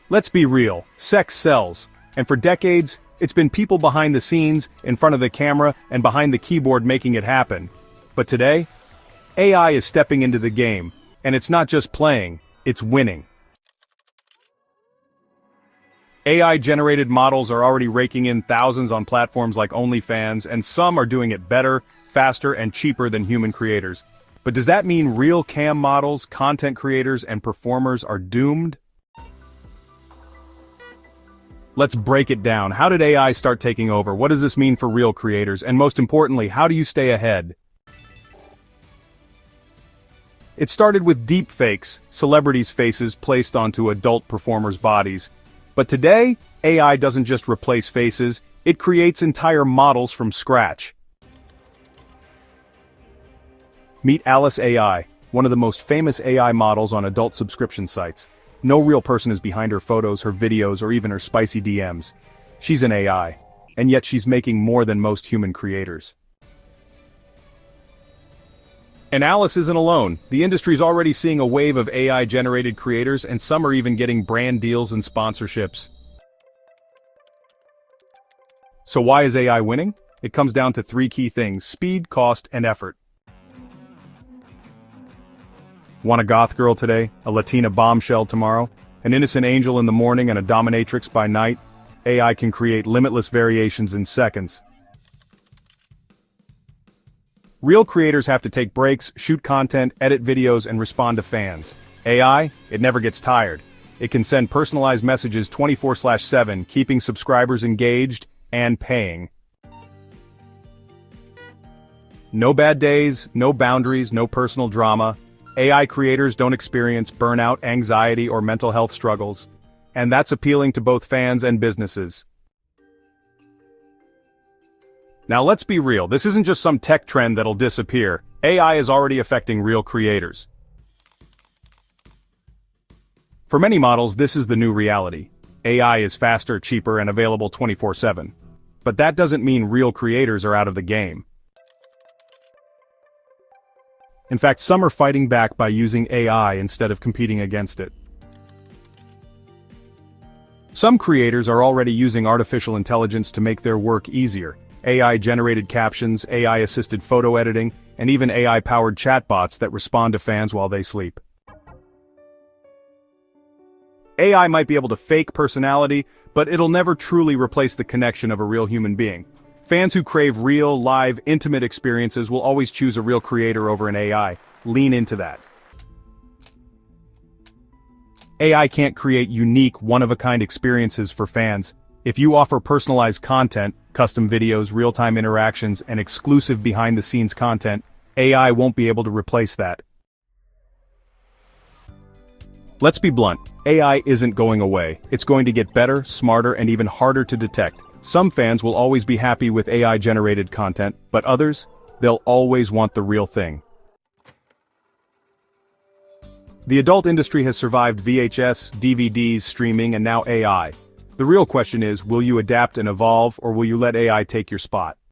Let's be real, sex sells. And for decades, it's been people behind the scenes, in front of the camera, and behind the keyboard making it happen. But today, AI is stepping into the game, and it's not just playing, it's winning. AI-generated models are already raking in thousands on platforms like OnlyFans, and some are doing it better, faster, and cheaper than human creators. But does that mean real cam models, content creators, and performers are doomed? Let's break it down. How did AI start taking over? What does this mean for real creators? And most importantly, how do you stay ahead? It started with deepfakes, celebrities' faces placed onto adult performers' bodies. But today, AI doesn't just replace faces, it creates entire models from scratch. Meet Alice AI, one of the most famous AI models on adult subscription sites. No real person is behind her photos, her videos, or even her spicy DMs. She's an AI, and yet she's making more than most human creators. And Alice isn't alone. The industry's already seeing a wave of AI-generated creators, and some are even getting brand deals and sponsorships. So why is AI winning? It comes down to three key things: speed, cost, and effort. Want a goth girl today, a Latina bombshell tomorrow, an innocent angel in the morning and a dominatrix by night? AI can create limitless variations in seconds. Real creators have to take breaks, shoot content, edit videos, and respond to fans. AI, it never gets tired. It can send personalized messages 24/7, keeping subscribers engaged and paying. No bad days, no boundaries, no personal drama. AI creators don't experience burnout, anxiety, or mental health struggles. And that's appealing to both fans and businesses. Now let's be real, this isn't just some tech trend that'll disappear. AI is already affecting real creators. For many models, this is the new reality. AI is faster, cheaper, and available 24/7. But that doesn't mean real creators are out of the game. In fact, some are fighting back by using AI instead of competing against it. Some creators are already using artificial intelligence to make their work easier. AI-generated captions, AI-assisted photo editing, and even AI-powered chatbots that respond to fans while they sleep. AI might be able to fake personality, but it'll never truly replace the connection of a real human being. Fans who crave real, live, intimate experiences will always choose a real creator over an AI. Lean into that. AI can't create unique, one-of-a-kind experiences for fans. If you offer personalized content, custom videos, real-time interactions, and exclusive behind-the-scenes content, AI won't be able to replace that. Let's be blunt, AI isn't going away. It's going to get better, smarter, and even harder to detect. Some fans will always be happy with AI-generated content, but others, they'll always want the real thing. The adult industry has survived VHS, DVDs, streaming, and now AI. The real question is, will you adapt and evolve, or will you let AI take your spot?